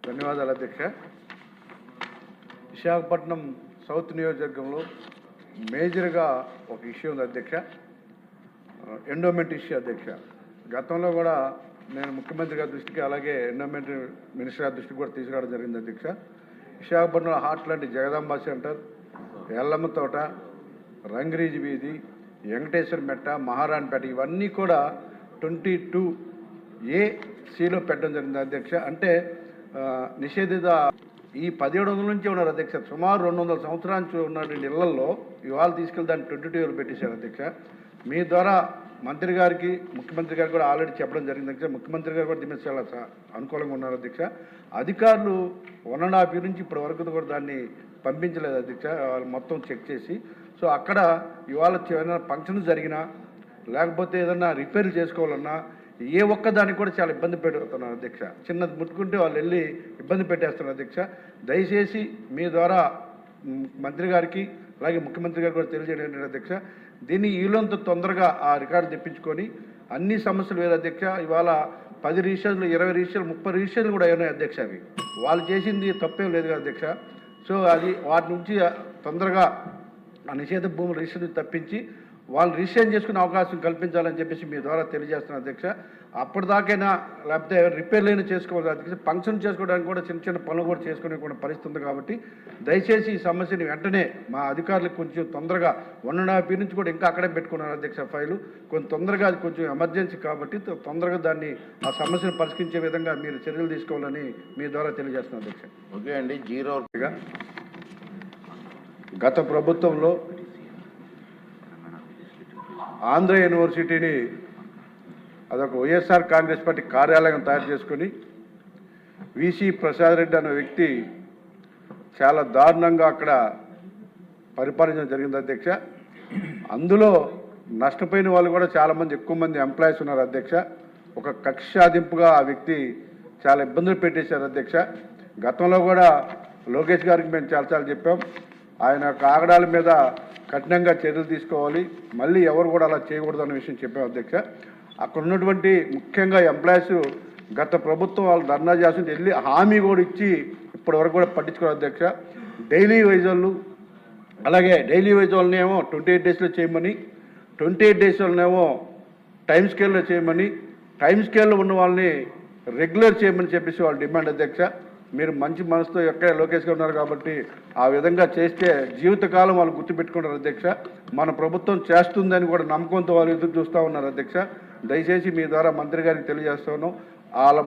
ధన్యవాదాలు అధ్యక్ష. విశాఖపట్నం సౌత్ నియోజకవర్గంలో మేజర్గా ఒక ఇష్యూ ఉంది అధ్యక్ష, ఎండోమెంట్ ఇష్యూ అధ్యక్ష. గతంలో కూడా నేను ముఖ్యమంత్రి గారి దృష్టికి అలాగే ఎండోమెంట్ మినిస్టర్ గారి దృష్టికి కూడా తీసుకురావడం జరిగింది అధ్యక్ష. విశాఖపట్నంలో హార్ట్ లాంటి జగదాంబ సెంటర్, ఎల్లమ్మ తోట, రంగరీజ్ వీధి, వెంకటేశ్వర మెట్ట, మహారాణిపేట ఇవన్నీ కూడా 22A(C)లో పెట్టడం జరిగింది అధ్యక్ష. అంటే నిషేధిత ఈ 1700 నుంచి ఉన్నారు అధ్యక్ష. సుమారు 200 సంవత్సరాల నుంచి ఉన్నటువంటి ఇళ్లలో ఇవాళ తీసుకెళ్ళి దాన్ని 22 పెట్టేశారు అధ్యక్ష. మీ ద్వారా మంత్రి గారికి, ముఖ్యమంత్రి గారికి కూడా ఆల్రెడీ చెప్పడం జరిగింది అధ్యక్ష. ముఖ్యమంత్రి గారు కూడా దీని చాలా అనుకూలంగా ఉన్నారు అధ్యక్ష. అధికారులు 1.5 years నుంచి ఇప్పటి వరకు కూడా దాన్ని పంపించలేదు అధ్యక్ష. వాళ్ళు మొత్తం చెక్ చేసి, సో అక్కడ ఇవాళ ఏదైనా ఫంక్షన్ జరిగినా లేకపోతే ఏదన్నా రిపేర్లు చేసుకోవాలన్నా ఏ ఒక్క దానికి కూడా చాలా ఇబ్బంది పెడుతున్నారు అధ్యక్ష. చిన్నది ముట్టుకుంటే వాళ్ళు వెళ్ళి ఇబ్బంది పెట్టేస్తున్నారు అధ్యక్ష. దయచేసి మీ ద్వారా మంత్రి గారికి అలాగే ముఖ్యమంత్రి గారికి కూడా తెలియజేయడం ఏంటంటే అధ్యక్ష, దీన్ని వీలంత తొందరగా ఆ రికార్డు తెప్పించుకొని అన్ని సమస్యలు వేరు అధ్యక్ష. ఇవాళ 10 రిజిస్ట్రేషన్లు, 20 రిజిస్ట్రేషన్లు, 30 రిజిస్ట్రేషన్లు కూడా ఉన్నాయి అధ్యక్ష. అవి వాళ్ళు చేసింది తప్పేం లేదు కదా అధ్యక్ష. సో అది వాటి నుంచి తొందరగా ఆ నిషేధ భూములు రిజిస్ట్రేషన్ తప్పించి వాళ్ళు రిజిస్ట్రేషన్ చేసుకునే అవకాశం కల్పించాలని చెప్పేసి మీ ద్వారా తెలియజేస్తున్నాను అధ్యక్ష. అప్పటిదాకైనా లేకపోతే రిపేర్లైనా చేసుకోవాలి అధ్యక్ష. ఫంక్షన్ చేసుకోవడానికి కూడా చిన్న చిన్న పనులు కూడా చేసుకునే కూడా పరిస్థితి ఉంది కాబట్టి దయచేసి ఈ సమస్యని వెంటనే మా అధికారులకు కొంచెం తొందరగా 1.5 years నుంచి కూడా ఇంకా అక్కడే పెట్టుకున్నారు అధ్యక్ష ఫైలు. కొంచెం తొందరగా అది కొంచెం ఎమర్జెన్సీ కాబట్టి తొందరగా దాన్ని ఆ సమస్యను పరిష్కరించే విధంగా మీరు చర్యలు తీసుకోవాలని మీ ద్వారా తెలియజేస్తున్నాను అధ్యక్ష. ఓకే అండి. 0 గత ప్రభుత్వంలో ఆంధ్ర యూనివర్సిటీని అదొక వైఎస్ఆర్ కాంగ్రెస్ పార్టీ కార్యాలయం తయారు చేసుకొని వీసీ ప్రసాద్ రెడ్డి అనే వ్యక్తి చాలా దారుణంగా అక్కడ పరిపాలించడం జరిగింది అధ్యక్ష. అందులో నష్టపోయిన వాళ్ళు కూడా చాలామంది, ఎక్కువ మంది ఎంప్లాయీస్ ఉన్నారు అధ్యక్ష. ఒక కక్ష సాధింపుగా ఆ వ్యక్తి చాలా ఇబ్బందులు పెట్టేశారు అధ్యక్ష. గతంలో కూడా లోకేష్ గారికి మేము చాలా చెప్పాం, ఆయన ఆగడాల మీద కఠినంగా చర్యలు తీసుకోవాలి, మళ్ళీ ఎవరు కూడా అలా చేయకూడదు అన్న విషయం చెప్పాం అధ్యక్ష. అక్కడ ఉన్నటువంటి ముఖ్యంగా ఎంప్లాయీస్ గత ప్రభుత్వం వాళ్ళు ధర్నా చేస్తుంటే వెళ్ళి హామీ కూడా ఇచ్చి ఇప్పటి వరకు కూడా పట్టించుకోవాలి అధ్యక్ష. డైలీ వైజ్ వాళ్ళు, అలాగే డైలీ వైజ్ వాళ్ళనేమో 28 daysలో చేయమని, 28 days వాళ్ళనేమో టైం స్కేల్లో చేయమని, టైం స్కేల్లో ఉన్న వాళ్ళని రెగ్యులర్ చేయమని చెప్పేసి వాళ్ళు డిమాండ్ అధ్యక్ష. మీరు మంచి మనసుతో ఎక్కడ లోకేష్ గారు ఉన్నారు కాబట్టి ఆ విధంగా చేస్తే జీవితకాలం వాళ్ళు గుర్తుపెట్టుకుంటారు అధ్యక్ష. మన ప్రభుత్వం చేస్తుందని కూడా నమ్మకంతో వాళ్ళు ఎదురు చూస్తూ ఉన్నారు అధ్యక్ష. దయచేసి మీ ద్వారా మంత్రి గారికి తెలియజేస్తాను. వాళ్ళ